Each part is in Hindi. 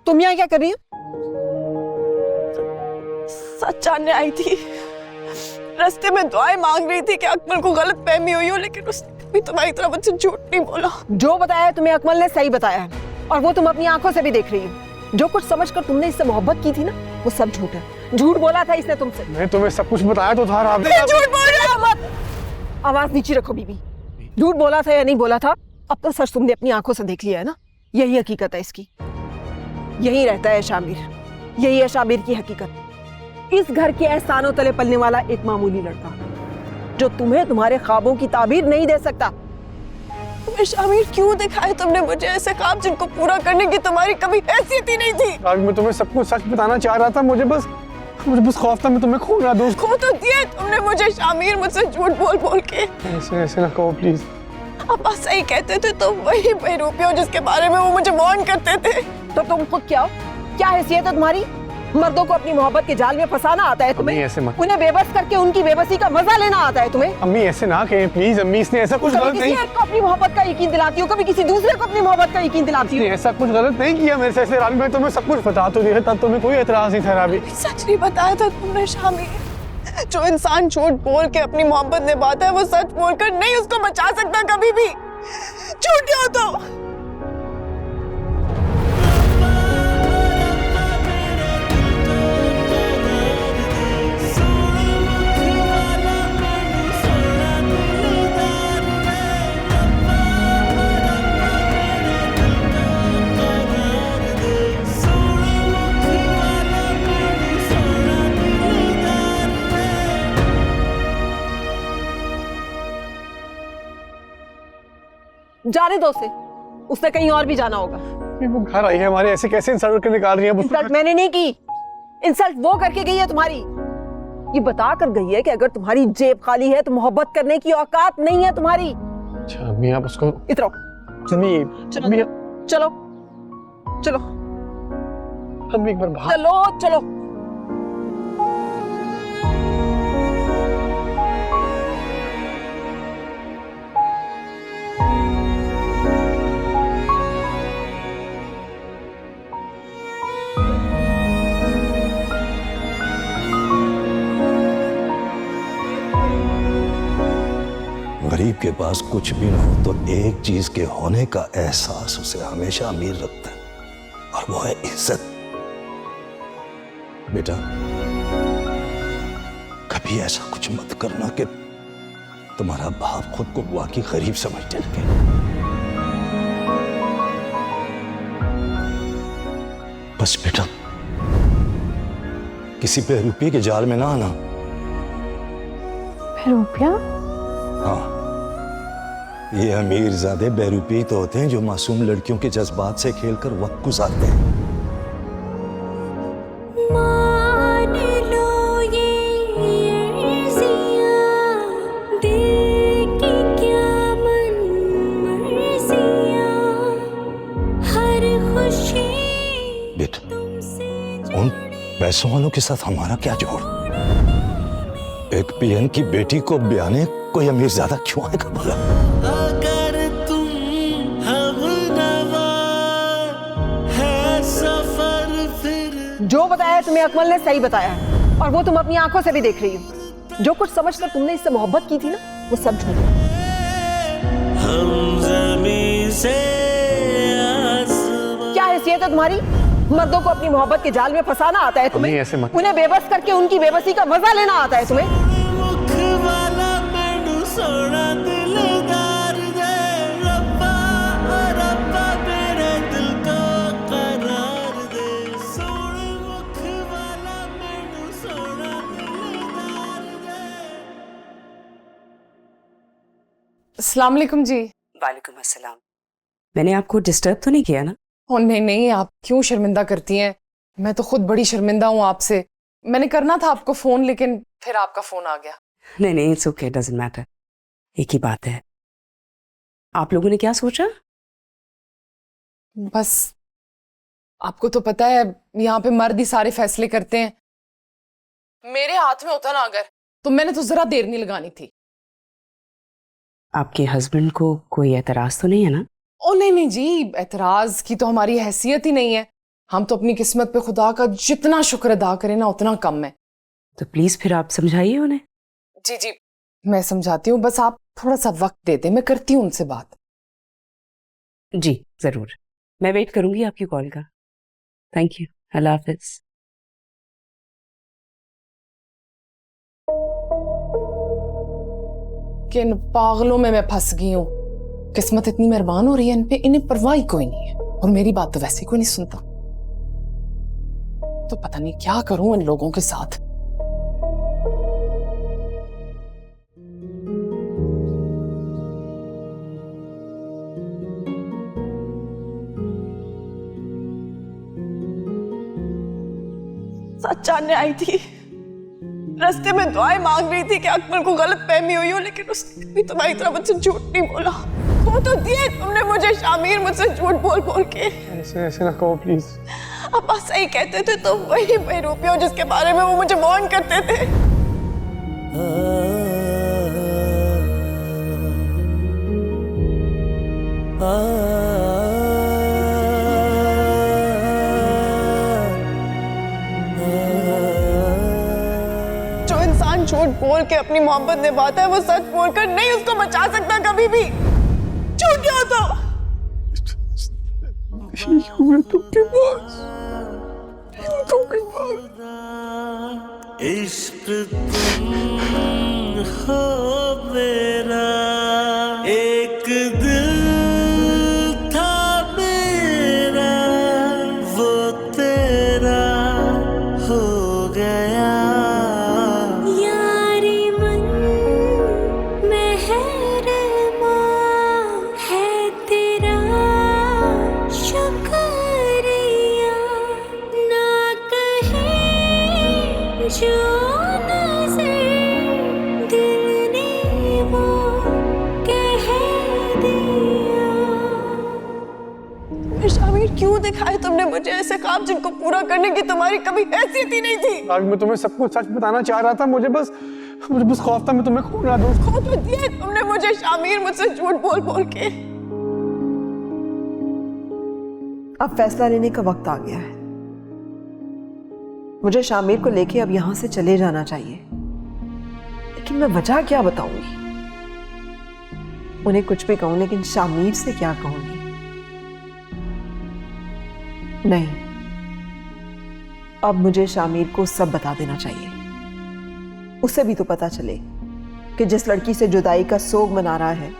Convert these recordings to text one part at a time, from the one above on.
तुम यहाँ क्या कर रही हो? सच जानने आई थी। रास्ते में दुआएं मांग रही थी कि अकमल को गलत फहमी हुई हो, लेकिन उसने कभी तुम्हारी तरफ मुझसे झूठ नहीं बोला। जो बताया तुम्हें अकमल ने सही बताया है, और वो तुम अपनी आंखों से भी देख रही हो। जो कुछ समझकर तुमने इससे मोहब्बत की थी ना, वो सब झूठ है। झूठ बोला था इसने तुमसे। मैं तुम्हें सब कुछ बताया तो था। झूठ बोल रहे हो मत। आवाज नीचे रखो बीबी। झूठ बोला था या नहीं बोला था, अब तो सच तुमने अपनी आंखों से देख लिया है ना। यही हकीकत है इसकी। यही रहता है शामिर, यही है शामिर की हकीकत। इस घर के एहसानों तले पलने वाला एक मामूली लड़का जो तुम्हें तुम्हारे ख्वाबों की ताबीर नहीं दे सकता। तुम्हें शामिर क्यों दिखाए तुमने मुझे ऐसे ख्वाब जिनको पूरा करने की तुम्हारी कभी हैसियत ही नहीं थी। आज मैं तुम्हें सब कुछ सच बताना चाह रहा था। मुझे बस खौफ था मैं तुम्हें खो ना दूं। खो तो दिया तुमने मुझे शामिर, मुझसे झूठ बोल बोल के। ऐसे ना कहो प्लीज। अब सही कहते थे तो वही बेरूपी हो जिसके बारे में वो मुझे वार्न करते थे। तो तुम खुद क्या हो? क्या हैसियत है तुम्हारी? मर्दों को अपनी मोहब्बत के जाल में फंसाना आता है तुम्हें? ऐसे मत। उन्हें बेबस करके उनकी बेबसी का मजा लेना आता है तुम्हें? अम्मी ऐसे ना कहें प्लीज। अम्मी इसने ऐसा कुछ गलत नहीं। किसी एक को अपनी मोहब्बत का यकीन दिलाती हो, कभी किसी दूसरे को अपनी मोहब्बत का यकीन दिलाती हो। ऐसा कुछ गलत नहीं किया मेरे से। रात में तुम्हें सब कुछ बता तो दिया, तब तुम्हें कोई एतराज नहीं था। राबी सच नहीं बताया था तुमने शामिर। जो इंसान झूठ बोल के अपनी मोहब्बत निभाता है वो सच बोलकर नहीं उसको बचा सकता कभी भी। झूठे हो तो जाने दो उसे, उसने कहीं और भी जाना होगा। वो घर आई है हमारे, ऐसे कैसे इंसल्ट करके निकाल रही है? इंसल्ट मैंने नहीं की, इंसल्ट वो करके गई है तुम्हारी। ये बता कर गई है कि अगर तुम्हारी जेब खाली है तो मोहब्बत करने की औकात नहीं है तुम्हारी। अच्छा अम्मी आप उसको इतरो। अम्मी चलो चलो अम्मी एक बार बाहर। चलो चलो। गरीब के पास कुछ भी न हो तो एक चीज के होने का एहसास उसे हमेशा अमीर रखता है, और वो है इज्जत। बेटा कभी ऐसा कुछ मत करना कि तुम्हारा बाप खुद को बुआ की गरीब समझने लगे। बस बेटा किसी बेरुपये के जाल में ना आना। बेरुपया? हाँ, ये अमीरजादे बेरुपये तो होते हैं जो मासूम लड़कियों के जज्बात से खेलकर वक्त गुजारते हैं। मान लो ये अर्जियां, दिल की क्या मन मर्जियां, हर खुशी बेटा उन पैसों वालों के साथ हमारा क्या जोड़? एक पीएन की बेटी को ब्याने कोई अमीरजादा क्यों आएगा भला? अगर तुम हमनवा है सफर फिर। जो बताया तुम्हें अकमल ने सही बताया है, और वो तुम अपनी आंखों से भी देख रही हो। जो कुछ समझकर तुमने इससे मोहब्बत की थी ना, वो सब झूठ है। हम ज़मीं से आसमां। क्या हैसियत है तुम्हारी? मर्दों को अपनी मोहब्बत के जाल में फंसाना आता है तुम्हें? ऐसे मत। उन्हें बेबस करके उनकी बेबसी का मजा लेना आता है तुम्हें? मुख वाला मैनू सोना दिलदार दे, रब्बा रब्बा मेरे दिल को करार दे। सोने मुख वाला मैनू सोना दिलदार दे। अस्सलाम वालेकुम जी। वालेकुम अस्सलाम। मैंने आपको डिस्टर्ब तो नहीं किया ना? ओ नहीं नहीं, आप क्यों शर्मिंदा करती हैं? मैं तो खुद बड़ी शर्मिंदा हूँ आपसे। मैंने करना था आपको फोन, लेकिन फिर आपका फोन आ गया। नहीं नहीं, इट्स ओके, डजंट मैटर। एक ही बात है, आप लोगों ने क्या सोचा? बस आपको तो पता है यहाँ पे मर्द ही सारे फैसले करते हैं। मेरे हाथ में होता ना अगर, तो मैंने तो जरा देर नहीं लगानी थी। आपके हस्बैंड को कोई एतराज तो नहीं है ना? ओ नहीं नहीं जी, एतराज की तो हमारी हैसियत ही नहीं है। हम तो अपनी किस्मत पे खुदा का जितना शुक्र अदा करें ना उतना कम है। तो प्लीज फिर आप समझाइए उन्हें। जी जी मैं समझाती हूँ, बस आप थोड़ा सा वक्त दे दें, मैं करती हूँ उनसे बात। जी जरूर, मैं वेट करूंगी आपकी कॉल का। थैंक यू, अल्लाह हाफिज। किन पागलों में मैं फंस गई हूँ। किस्मत इतनी मेहरबान हो रही है इन पे, इन्हें परवाह ही कोई नहीं है, और मेरी बात तो वैसे कोई नहीं सुनता। तो पता नहीं क्या करूं इन लोगों के साथ। सच जानने आई थी, रास्ते में दुआएं मांग रही थी कि अकबर को गलत फहमी हुई हो, लेकिन उसने भी तुम्हारी तरह मुझसे झूठ नहीं बोला। खो तो दिए तुमने मुझे शामिर, मुझसे झूठ बोल बोल के। ऐसे ऐसे ना कहो प्लीज। अब्बा सही कहते थे, तुम वही बेरूपी हो जिसके बारे में वो मुझे वार्न करते थे। जो इंसान झूठ बोल के अपनी मोहब्बत निभाता है वो सच बोलकर नहीं उसको बचा सकता कभी भी। झूठे हो तो इश्क तुम हो मेरा, एक दिल था मेरा, वो तेरा हो गया। यारी मन मेहरमा है तेरा, शुक्रिया ना कहे जो नज़र दिल ने वो कह दिया। शामिर क्यों दिखाए तुमने मुझे ऐसे ख्वाब जिनको पूरा करने की तुम्हारी कभी हैसियत ही नहीं थी। आज मैं तुम्हें सब कुछ सच बताना चाह रहा था, मुझे बस खौफ था मैं तुम्हें खो ना दूं। खो तो दिया तुमने मुझे शामिर, मुझसे झूठ बोल बोल के। अब फैसला लेने का वक्त आ गया है। मुझे शामिर को लेके अब यहां से चले जाना चाहिए, लेकिन मैं वजह क्या बताऊंगी? उन्हें कुछ भी कहूं, लेकिन शामिर से क्या कहूंगी? नहीं, अब मुझे शामिर को सब बता देना चाहिए। उसे भी तो पता चले कि जिस लड़की से जुदाई का सोग मना रहा है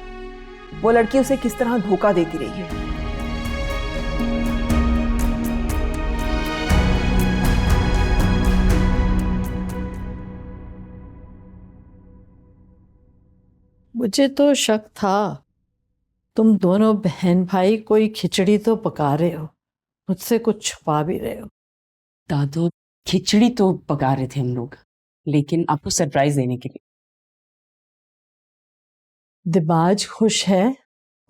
वो लड़की उसे किस तरह धोखा देती रही है। मुझे तो शक था तुम दोनों बहन भाई कोई खिचड़ी तो पका रहे हो, मुझसे कुछ छुपा भी रहे हो। दादू खिचड़ी तो पका रहे थे हम लोग, लेकिन आपको सरप्राइज देने के लिए। दिबाज खुश है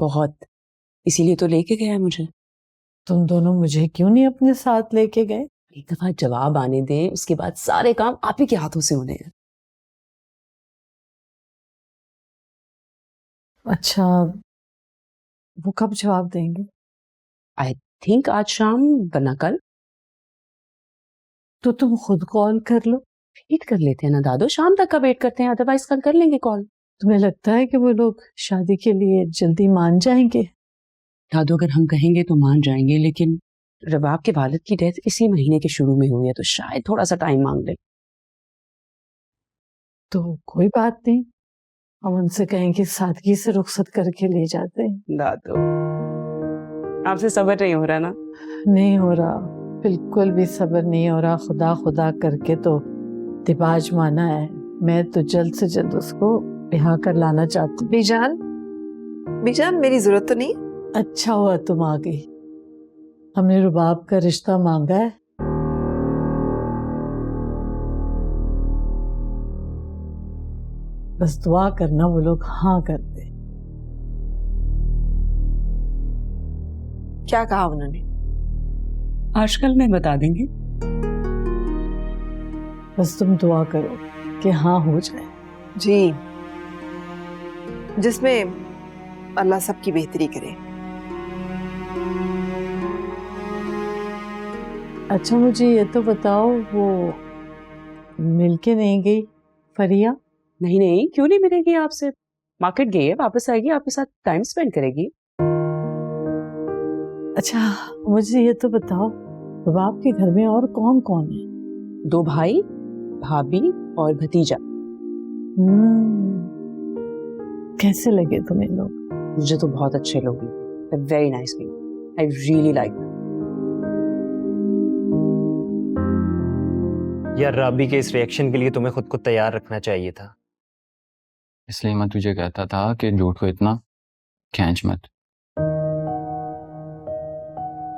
बहुत, इसीलिए तो लेके गया है मुझे। तुम दोनों मुझे क्यों नहीं अपने साथ लेके गए? एक दफा जवाब आने दें, उसके बाद सारे काम आप ही के हाथों से होने हैं। अच्छा, वो कब जवाब देंगे? आई थिंक आज शाम वरना कल। तो तुम खुद कॉल कर लो। वेट कर लेते हैं ना दादू, शाम तक का वेट करते हैं, अदरवाइज कल कर लेंगे कॉल। तुम्हें लगता है कि वो लोग शादी के लिए जल्दी मान जाएंगे? दादू अगर हम कहेंगे तो मान जाएंगे, लेकिन रबाब के वालिद की डेथ इसी महीने के शुरू में हुई है, तो शायद थोड़ा सा टाइम मांग ले। तो कोई बात नहीं, हम उनसे कहेंगे सादगी से रुखसत करके ले जाते हैं। दादू आपसे सब्र नहीं हो रहा ना? नहीं हो रहा, बिल्कुल भी सब्र नहीं हो रहा। खुदा खुदा करके तो दिबाज माना है, मैं तो जल्द से जल्द उसको ब्याह कर लाना चाहती हूँ। बीजान मेरी जरूरत तो नहीं। अच्छा हुआ तुम आ गई, हमने रुबाब का रिश्ता मांगा है। बस दुआ करना वो लोग हाँ कर दे। क्या कहा उन्होंने? आजकल में बता देंगे। बस तुम दुआ करो कि हाँ हो जाए। जी, जिसमें अल्लाह सबकी बेहतरी करे। अच्छा मुझे ये तो बताओ, वो मिलके नहीं गई फरिया? नहीं नहीं, क्यों नहीं मिलेगी आपसे? मार्केट गई है, वापस आएगी, आपके साथ टाइम स्पेंड करेगी। अच्छा मुझे ये तो बताओ, रुबाब के घर में और कौन कौन है? 2 भाई, भाभी और भतीजा। कैसे लगे तुम्हें लोग? मुझे तो बहुत अच्छे लोग हैं, very nice people, I really like them. यार राबी के इस रिएक्शन के लिए तुम्हें खुद को तैयार रखना चाहिए था। इसलिए मैं तुझे कहता था कि झूठ को इतना खींच मत।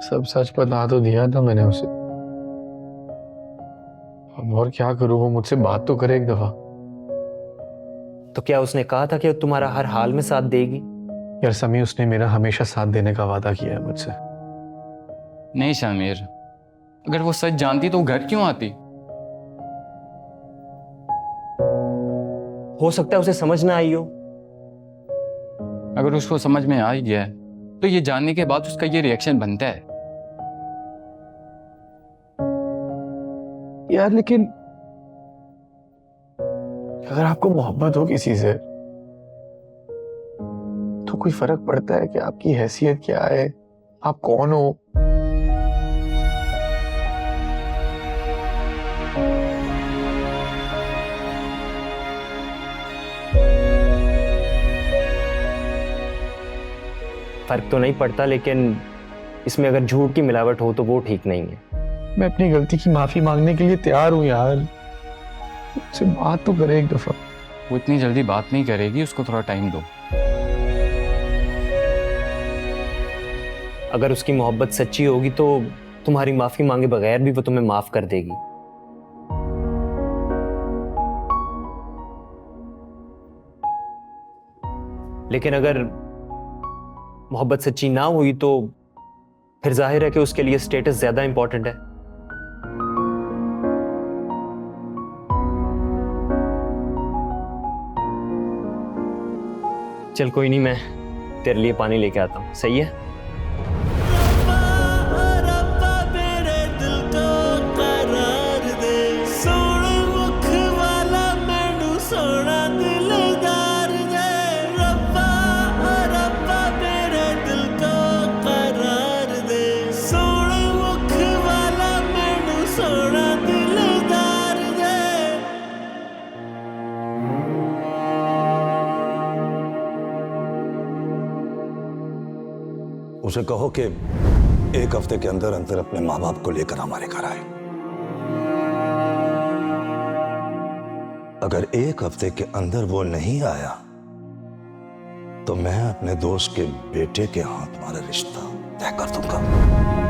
सब सच बता तो दिया था मैंने उसे, अब और क्या करूं? वो मुझसे बात तो करे एक दफा। तो क्या उसने कहा था कि वो तुम्हारा हर हाल में साथ देगी? यार समी, उसने मेरा हमेशा साथ देने का वादा किया है मुझसे। नहीं शामिर, अगर वो सच जानती तो घर क्यों आती? हो सकता है उसे समझ ना आई हो। अगर उसको समझ में आ ही गया है तो ये जानने के बाद उसका ये रिएक्शन बनता है। यार लेकिन अगर आपको मोहब्बत हो किसी से तो कोई फर्क पड़ता है कि आपकी हैसियत क्या है, आप कौन हो? फर्क तो नहीं पड़ता, लेकिन इसमें अगर झूठ की मिलावट हो तो वो ठीक नहीं है। मैं अपनी गलती की माफी मांगने के लिए तैयार हूं यार, मुझसे बात तो करे एक दफा। वो इतनी जल्दी बात नहीं करेगी, उसको थोड़ा टाइम दो। अगर उसकी मोहब्बत सच्ची होगी तो तुम्हारी माफी मांगे बगैर भी वो तुम्हें माफ कर देगी। लेकिन अगर मोहब्बत सच्ची ना हुई तो फिर जाहिर है कि उसके लिए स्टेटस ज्यादा इंपॉर्टेंट है। चल कोई नहीं, मैं तेरे लिए पानी लेके आता हूं, सही है? उसे कहो कि 1 हफ्ते के अंदर अंदर अपने माँ बाप को लेकर हमारे घर आए। अगर 1 हफ्ते के अंदर वो नहीं आया तो मैं अपने दोस्त के बेटे के हाथ तुम्हारा रिश्ता तय कर दूंगा।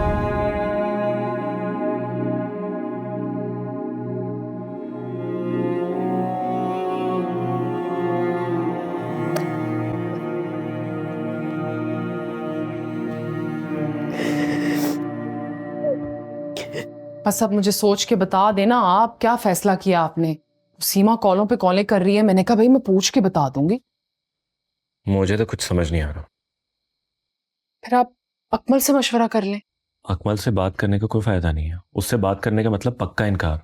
बस अब मुझे सोच के बता देना आप क्या फैसला किया आपने। सीमा कॉलों पे कॉलें कर रही है, मैंने कहा भाई मैं पूछ के बता दूंगी। मुझे तो कुछ समझ नहीं आ रहा। फिर आप अकमल से मशवरा कर लें। अकमल से बात करने का कोई फायदा नहीं है, उससे बात करने का मतलब पक्का इनकार।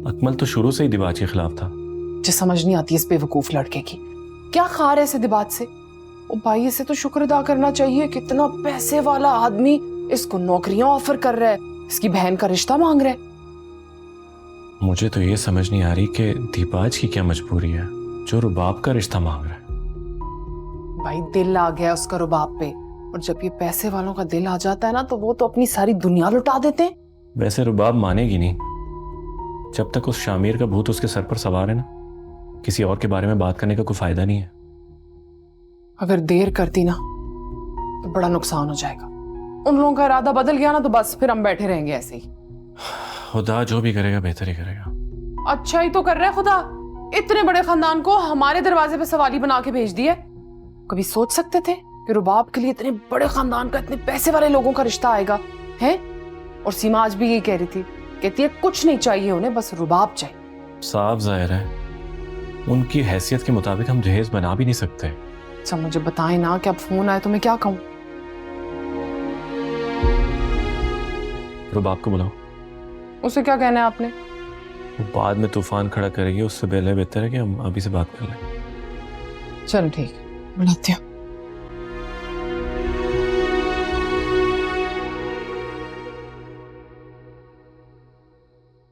अकमल तो शुरू से ही दिबाज के खिलाफ था। मुझे समझ नहीं आती इस बेवकूफ लड़के की, क्या खार है इसे दिबाज से। ओ भाई इसे तो शुक्र अदा करना चाहिए, कितना पैसे वाला आदमी इसको नौकरियां ऑफर कर रहा है, इसकी बहन का रिश्ता मांग रहा है। मुझे तो ये समझ नहीं आ रही कि दीपाज की क्या मजबूरी है जो रुबाब का रिश्ता मांग रहा है। भाई दिल आ गया उसका रुबाब पे, और जब ये पैसे वालों का दिल आ जाता है ना तो वो तो अपनी सारी दुनिया लुटा देते हैं। वैसे रुबाब मानेगी नहीं जब तक उस शामिर का भूत उसके सर पर सवार है ना। किसी और के बारे में बात करने का कोई फायदा नहीं है। अगर देर करती ना तो बड़ा नुकसान हो जाएगा। उन लोगों का इरादा बदल गया ना तो बस फिर हम बैठे रहेंगे ऐसे ही। खुदा जो भी करेगा बेहतर ही करेगा। अच्छा ही तो कर रहा है खुदा, इतने बड़े खानदान को हमारे दरवाजे पे सवाली बना के भेज दिया। कभी सोच सकते थे कि रुबाब के लिए इतने बड़े खानदान का, इतने पैसे वाले लोगों का रिश्ता आएगा है? और सीमा आज भी यही कह रही थी, कहती है कुछ नहीं चाहिए उन्हें, बस रुबाब चाहिए। साफ जाहिर है उनकी हैसियत के मुताबिक हम जहेज बना भी नहीं सकते। अच्छा मुझे बताएं ना कि अब फोन आए तो मैं क्या कहूँ? रुबाब को बुलाओ। उसे क्या कहना है आपने? वो बाद में तूफान खड़ा करेगी, उससे पहले बेहतर है कि हम अभी से बात कर लें। चलो ठीक, बुलाती हूँ।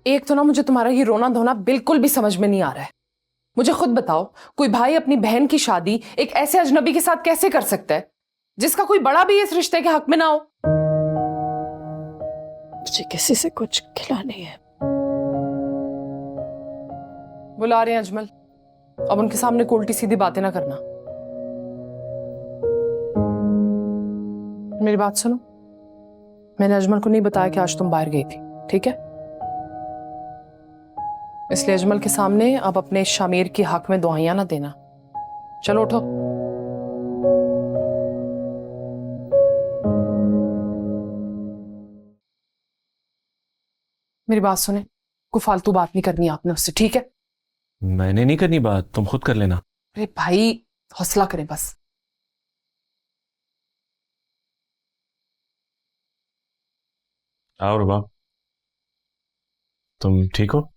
एक तो ना मुझे तुम्हारा ये रोना धोना बिल्कुल भी समझ में नहीं आ रहा है। मुझे खुद बताओ, कोई भाई अपनी बहन की शादी एक ऐसे अजनबी के साथ कैसे कर सकता है जिसका कोई बड़ा भी इस रिश्ते के हक में ना हो? मुझे किसी से कुछ खिला नहीं है। बुला रहे हैं अजमल, अब उनके सामने उल्टी सीधी बातें ना करना। मेरी बात सुनो, मैंने अजमल को नहीं बताया कि आज तुम बाहर गई थी, ठीक है? इसलिए अजमल के सामने अब अपने शामिर के हक में दुआइयां ना देना। चलो उठो। मेरी बात सुने, कोई फालतू बात नहीं करनी आपने उससे, ठीक है? मैंने नहीं करनी बात, तुम खुद कर लेना। अरे भाई हौसला करें बस। आओ रुबाब, तुम ठीक हो?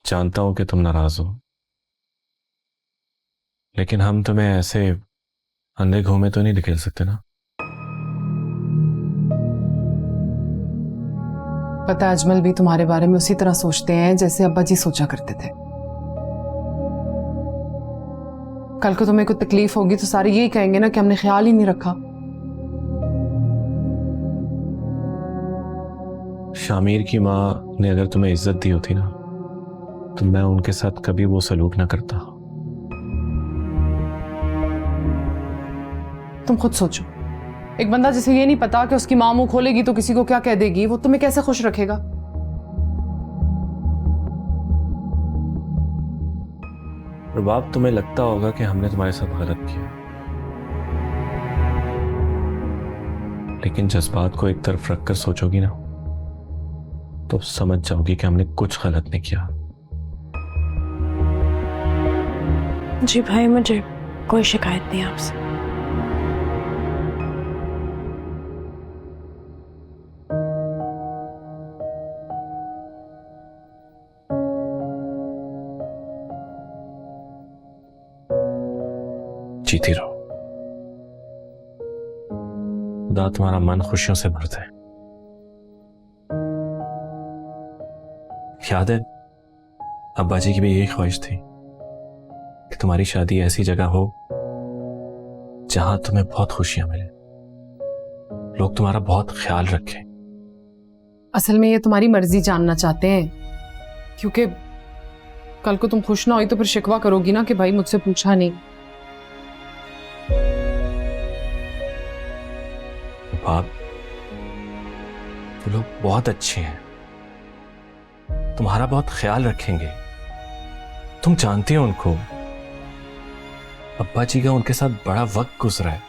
जानता हूं कि तुम नाराज हो, लेकिन हम तुम्हें ऐसे अंधे घूमे तो नहीं निकल सकते ना। पता है अजमल भी तुम्हारे बारे में उसी तरह सोचते हैं जैसे अब्बा जी सोचा करते थे। कल को तुम्हें कोई तकलीफ होगी तो सारे यही कहेंगे ना कि हमने ख्याल ही नहीं रखा। शामिर की माँ ने अगर तुम्हें इज्जत दी होती ना तो मैं उनके साथ कभी वो सलूक ना करता। तुम खुद सोचो, एक बंदा जिसे ये नहीं पता कि उसकी माँ मुंह खोलेगी तो किसी को क्या कह देगी, वो तुम्हें कैसे खुश रखेगा? रुबाब, तुम्हें लगता होगा कि हमने तुम्हारे साथ गलत किया, लेकिन जज्बात को एक तरफ रखकर सोचोगी ना तो समझ जाओगी कि हमने कुछ गलत नहीं किया। जी भाई, मुझे कोई शिकायत नहीं आपसे। जीती रहो, खुदा तुम्हारा मन खुशियों से भर दे। याद है अब्बा जी की भी यही ख्वाहिश थी कि तुम्हारी शादी ऐसी जगह हो जहां तुम्हें बहुत खुशियां मिले, लोग तुम्हारा बहुत ख्याल रखें। असल में ये तुम्हारी मर्जी जानना चाहते हैं, क्योंकि कल को तुम खुश ना हुई तो फिर शिकवा करोगी ना कि भाई मुझसे पूछा नहीं। बाप, वो लोग बहुत अच्छे हैं, तुम्हारा बहुत ख्याल रखेंगे। तुम जानती हो उनको, अब्बा जी का उनके साथ बड़ा वक्त गुजरा है।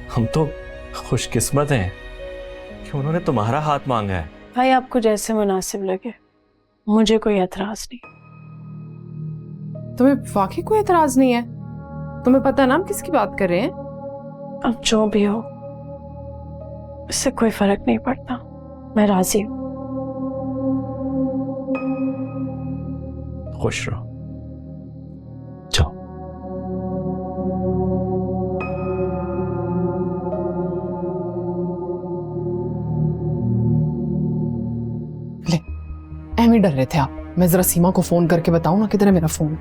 हम तो खुशकिस्मत हैं कि उन्होंने तुम्हारा हाथ मांगा है। भाई आपको जैसे मुनासिब लगे, मुझे कोई एतराज नहीं। तुम्हें वाकई कोई एतराज नहीं है? तुम्हें पता है ना हम किसकी बात कर रहे हैं? अब जो भी हो, इससे कोई फर्क नहीं पड़ता, मैं राजी हूं। खुश रहो, जाओ। ले, एम ही डर रहे थे आप। मैं जरा सीमा को फोन करके बताऊं ना, किधर है मेरा फोन?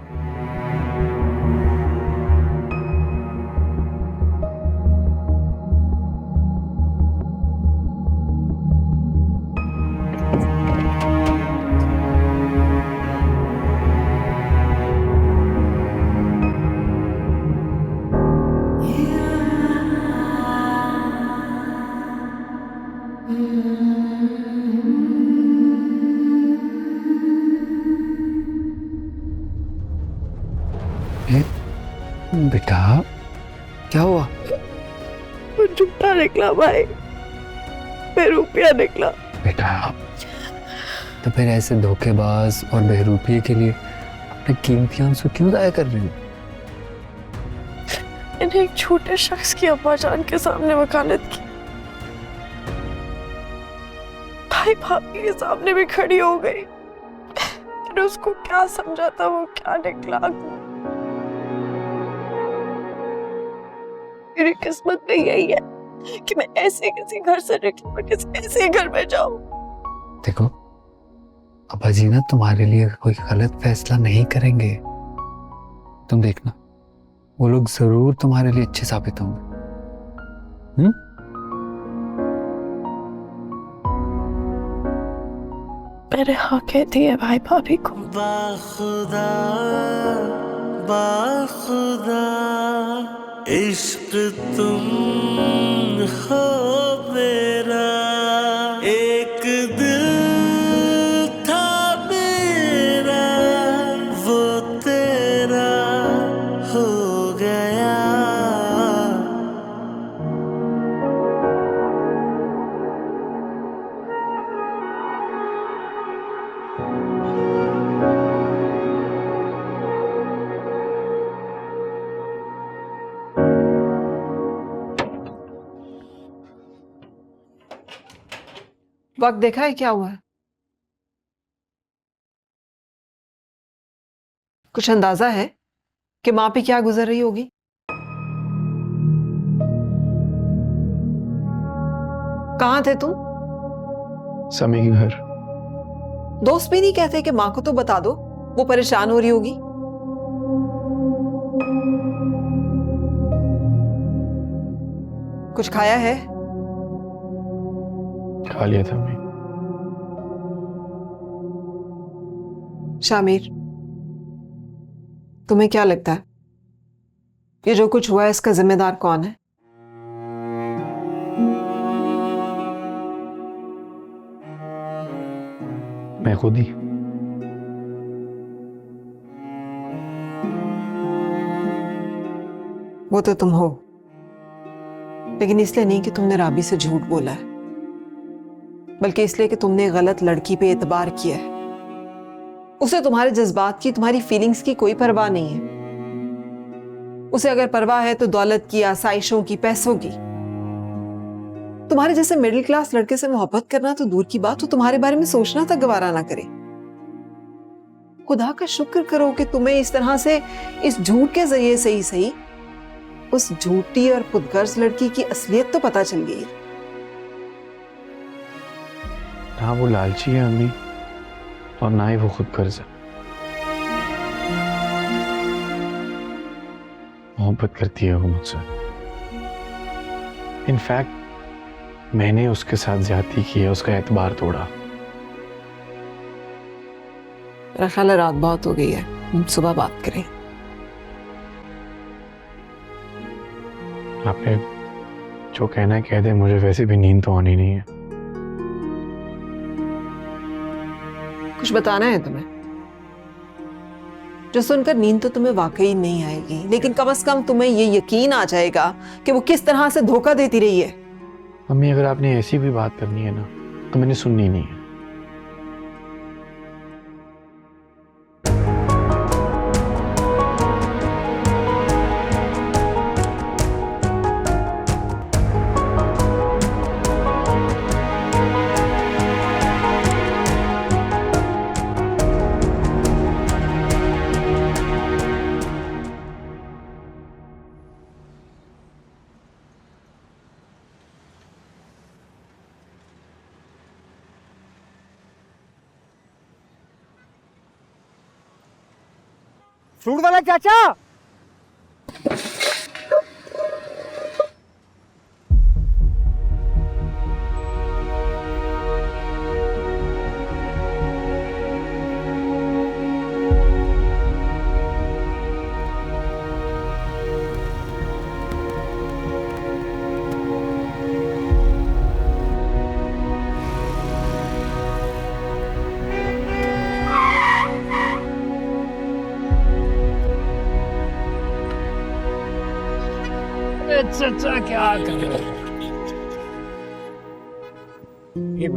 बेटा क्या हुआ? वो झूठा निकला भाई, बेरूपिया निकला। बेटा तो फिर ऐसे धोखेबाज और बहरूपिये के लिए अपने कीमती आंसू क्यों जाया कर रही हो? मैंने एक छोटे शख्स की अब्बा जान के सामने वकालत की, भाई भाभी के सामने भी खड़ी हो गई। मैंने उसको क्या समझा था, वो क्या निकला। मेरी किस्मत में यही है कि मैं ऐसे किसी घर से निकलूं, मैं किसी ऐसे घर में जाऊं। देखो अब्बा जी ना तुम्हारे लिए कोई गलत फैसला नहीं करेंगे, तुम देखना वो लोग जरूर तुम्हारे लिए अच्छे साबित होंगे। मैंने हाँ कह दी है भाई भाभी को। बाखुदा बाखुदा इश्क तुम हो मेरा, एक दिल था मेरा वो तेरा हो गया। वक्त देखा है क्या हुआ है? कुछ अंदाजा है कि माँ पे क्या गुजर रही होगी? कहाँ थे तुम? समी के घर। दोस्त भी नहीं कहते कि माँ को तो बता दो, वो परेशान हो रही होगी। कुछ खाया है? खा लिया था मैं। शामिर, तुम्हें क्या लगता है ये जो कुछ हुआ है इसका जिम्मेदार कौन है? मैं खुद ही। वो तो तुम हो, लेकिन इसलिए नहीं कि तुमने राबी से झूठ बोला है, बल्कि इसलिए कि तुमने गलत लड़की पे एतबार किया है। उसे तुम्हारे जज्बात की, तुम्हारी फीलिंग्स की कोई परवाह नहीं है। उसे अगर परवाह है तो दौलत की, आसाइशों की, पैसों की। तुम्हारे जैसे मिडिल क्लास लड़के से मोहब्बत करना तो दूर की बात, तो तुम्हारे बारे में सोचना तक गवारा ना करे। खुदा का शुक्र करो कि तुम्हें इस तरह से, इस झूठ के जरिए से ही सही, उस झूठी और खुदगर्ज लड़की की असलियत तो पता चल गई। ना वो लालची है अम्मी, और ना ही वो खुदगर्ज है। मोहब्बत करती है वो मुझसे। इनफैक्ट मैंने उसके साथ ज्यादती की है, उसका एतबार तोड़ा। मेरा ख्याल है रात बहुत हो गई है, हम सुबह बात करें। आपने जो कहना है कह दे, मुझे वैसे भी नींद तो आनी नहीं है। कुछ बताना है तुम्हें जो सुनकर नींद तो तुम्हें वाकई नहीं आएगी, लेकिन कम से कम तुम्हें ये यकीन आ जाएगा कि वो किस तरह से धोखा देती रही है। मम्मी अगर आपने ऐसी भी बात करनी है ना तो मैंने सुननी नहीं है। फ्रूट वाला चाचा, चाचा क्या कर रहे हो? ये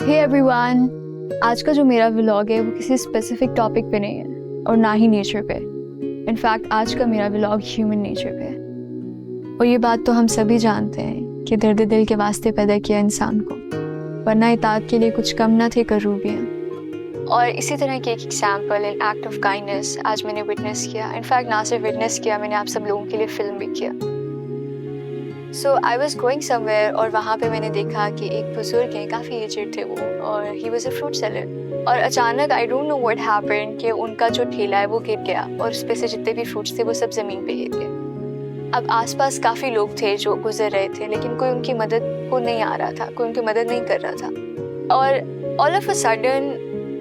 हे एवरीवन, आज का जो मेरा व्लॉग है वो किसी स्पेसिफिक टॉपिक पे नहीं है और ना ही नेचर पे। इनफैक्ट आज का मेरा व्लॉग ह्यूमन नेचर पे है। और ये बात तो हम सभी जानते हैं कि दर्द दिल के वास्ते पैदा किया इंसान को, वरना इताअत के लिए कुछ कम ना थे करूबियाँ। और इसी तरह की एक example, an act of kindness आज मैंने विटनेस किया। इनफैक्ट ना सिर्फ विटनेस किया, मैंने आप सब लोगों के लिए फिल्म भी किया। सो आई वॉज गोइंग समवेयर और वहाँ पे मैंने देखा कि एक बुजुर्ग हैं, काफ़ी एजेड थे वो, और he was a fruit seller. और अचानक I don't know what happened कि उनका जो ठेला है वो गिर गया और उस पे से जितने भी फ्रूट्स थे वो सब ज़मीन पे गिर गए। अब आसपास काफ़ी लोग थे जो गुजर रहे थे, लेकिन कोई उनकी मदद को नहीं आ रहा था, कोई उनकी मदद नहीं कर रहा था। और all of a sudden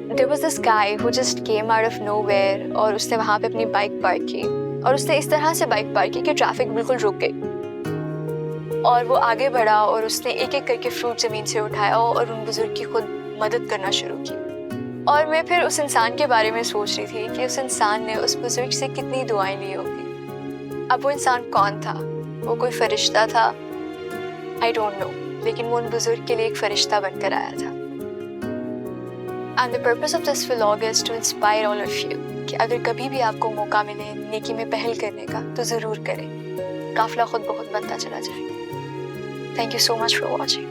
there was this guy who just came out of nowhere, और उसने वहाँ पे अपनी बाइक पार्क की और उसने इस तरह से बाइक पार्क की कि ट्रैफिक बिल्कुल रुक गई। और वो आगे बढ़ा और उसने एक एक करके फ्रूट ज़मीन से उठाया और उन बुजुर्ग की खुद मदद करना शुरू की। और मैं फिर उस इंसान के बारे में सोच रही थी कि उस इंसान ने उस बुजुर्ग से कितनी दुआएं ली होंगी। अब वो इंसान कौन था? वो कोई फरिश्ता था? आई डोंट नो, लेकिन वो उन बुजुर्ग के लिए एक फरिश्ता बनकर आया था। And the purpose of this vlog is to inspire all of you कि अगर कभी भी आपको मौका मिले नेकी में पहल करने का तो ज़रूर करें। काफिला खुद बहुत बनता चला जाए। Thank you so much for watching.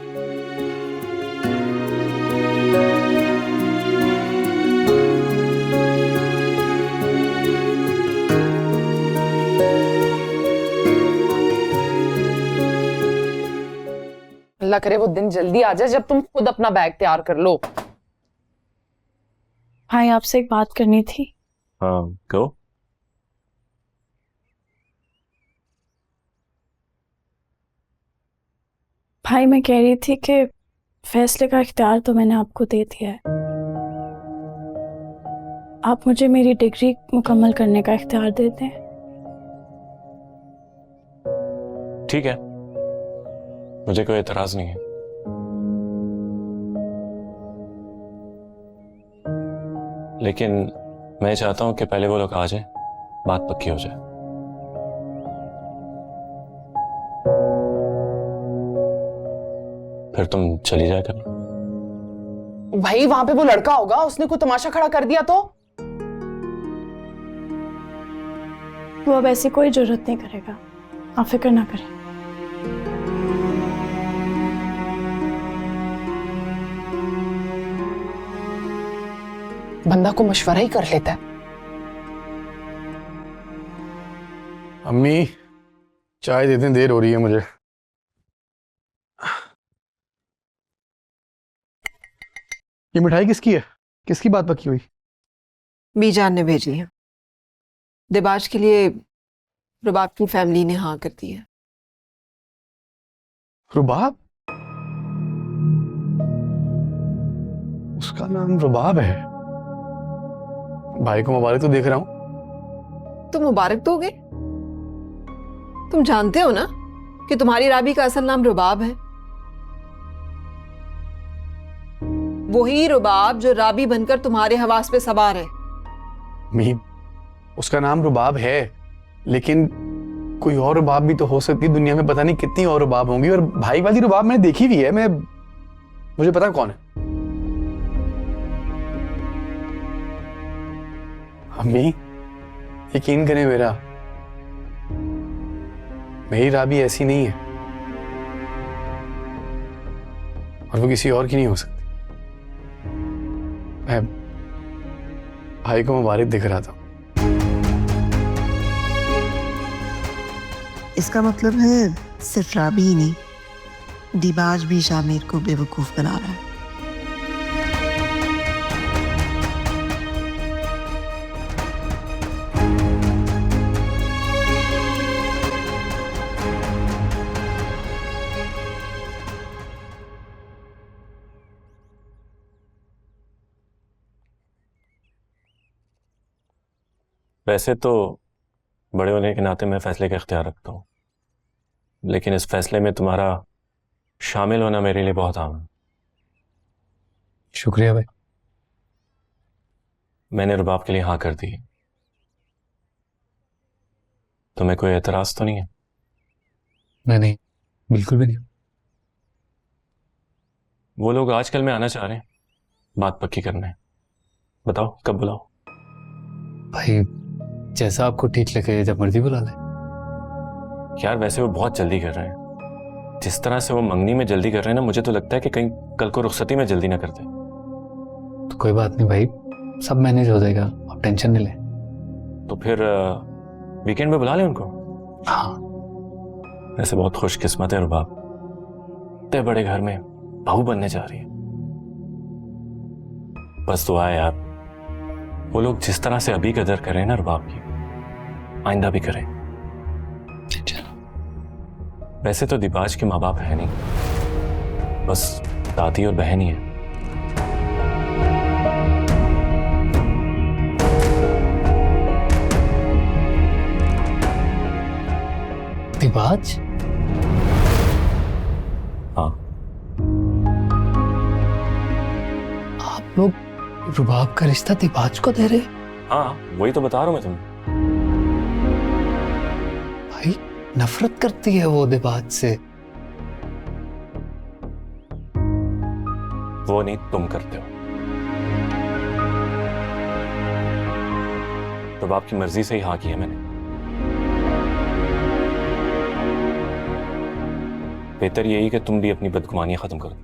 अल्लाह करे वो दिन जल्दी आ जाए जब तुम खुद अपना बैग तैयार कर लो। भाई आपसे एक बात करनी थी। हाँ, कहो। भाई मैं कह रही थी कि फैसले का इख्तियार तो मैंने आपको दे दिया है, आप मुझे मेरी डिग्री मुकम्मल करने का इख्तियार दे दें। ठीक है, मुझे कोई एतराज नहीं है। लेकिन मैं चाहता हूं कि पहले वो लोग आ जाए, बात पक्की हो जाए। फिर तुम चली जाया करना। भाई वहां पे वो लड़का होगा, उसने कोई तमाशा खड़ा कर दिया तो? वो अब ऐसी कोई जरूरत नहीं करेगा, आप फिक्र ना करें। बंदा को मशवरा ही कर लेता है। अम्मी चाय देते, देर हो रही है मुझे। ये मिठाई किसकी है? किसकी बात पक्की हुई? बीजान ने भेजी है। दिबाज के लिए रुबाब की फैमिली ने हाँ कर दी है। रुबाब? उसका नाम रुबाब है? भाई को मुबारक तो देख रहा हूं। तो मुबारक दोगे? तुम जानते हो ना कि तुम्हारी राबी का असल नाम रुबाब है। वही रुबाब जो राबी बनकर तुम्हारे हवास पे सवार है। मीम, उसका नाम रुबाब है, लेकिन कोई और रुबाब भी तो हो सकती है। दुनिया में पता नहीं कितनी और रुबाब होंगी, और भाई वाली रुबाब मैंने देखी भी है। मुझे पता कौन है। अम्मी यकीन करें मेरा, मेरी राबी ऐसी नहीं है और वो किसी और की नहीं हो सकती। मैं भाई को मुबारक दिख रहा था। इसका मतलब है सिर्फ राबी ही नहीं, दिबाज भी शामिर को बेवकूफ बना रहा है। वैसे तो बड़े होने के नाते मैं फैसले का इख्तियार रखता हूँ, लेकिन इस फैसले में तुम्हारा शामिल होना मेरे लिए बहुत आम है। शुक्रिया भाई। मैंने रुबाब के लिए हाँ कर दी। तुम्हें कोई एतराज तो नहीं है? नहीं, बिल्कुल भी नहीं। वो लोग आजकल में आना चाह रहे हैं, बात पक्की करना है। बताओ कब बुलाओ? भाई जैसा आपको ठीक लगे, जब मर्जी बुला ले। यार वैसे वो बहुत जल्दी कर रहे हैं, जिस तरह से वो मंगनी में जल्दी कर रहे हैं ना, मुझे तो लगता है कि कहीं कल को रुखसती में जल्दी ना करते। तो कोई बात नहीं भाई, सब मैनेज हो जाएगा, आप टेंशन नहीं ले। तो फिर वीकेंड में बुला लें उनको। हाँ वैसे बहुत खुशकिस्मत है रुबाब, इतने बड़े घर में बहू बनने जा रही है। बस दुआ है यार, वो लोग जिस तरह से अभी कदर करें ना रुबाब की, आइंदा भी करें। वैसे तो दिबाज के माँ बाप है नहीं, बस दादी और बहन ही है। दिबाज? हाँ। आप लोग रुबाब का रिश्ता दिबाज को दे रहे? हाँ वही तो बता रहा हूं मैं तुम्हें। भाई नफरत करती है वो दिबाज से। वो नहीं, तुम करते हो। रुबाब की मर्जी से ही हाँ की है मैंने। बेहतर यही कि तुम भी अपनी बदगुमानियां खत्म करो।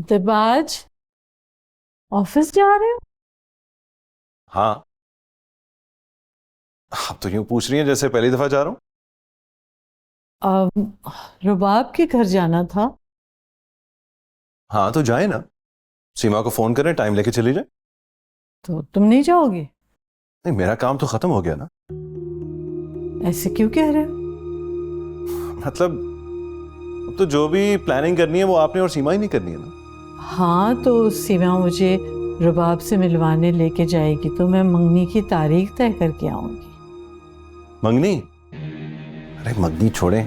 दिबाज ऑफिस जा रहे हो? हाँ। आप तो यूं पूछ रही हैं जैसे पहली दफा जा रहा हूं। रुबाब के घर जाना था। हाँ तो जाए ना, सीमा को फोन करें, टाइम लेके चली जाए। तो तुम नहीं जाओगे? नहीं, मेरा काम तो खत्म हो गया ना। ऐसे क्यों कह रहे हो? मतलब अब तो जो भी प्लानिंग करनी है वो आपने और सीमा ही नहीं करनी है ना। हाँ तो सीमा मुझे रुबाब से मिलवाने लेके जाएगी तो मैं मंगनी की तारीख तय करके आऊंगी। मंगनी? अरे मंगनी छोड़ें,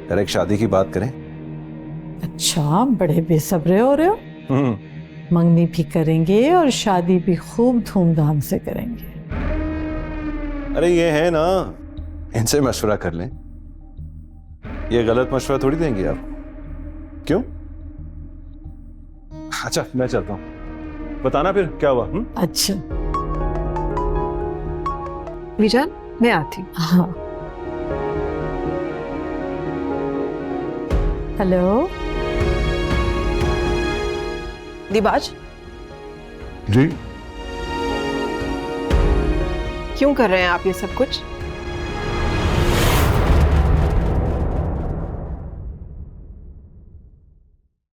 यार एक शादी की बात करें। अच्छा, बड़े बेसब्रे हो रहे हो। मंगनी भी करेंगे और शादी भी खूब धूमधाम से करेंगे। अरे ये है ना, इनसे मशवरा कर लें। ये गलत मशवरा थोड़ी देंगे आप। क्यों? अच्छा मैं चलता हूं, बताना फिर क्या हुआ। अच्छा विजान, मैं आती हूँ। हाँ। हेलो दिबाज, जी क्यों कर रहे हैं आप ये सब कुछ?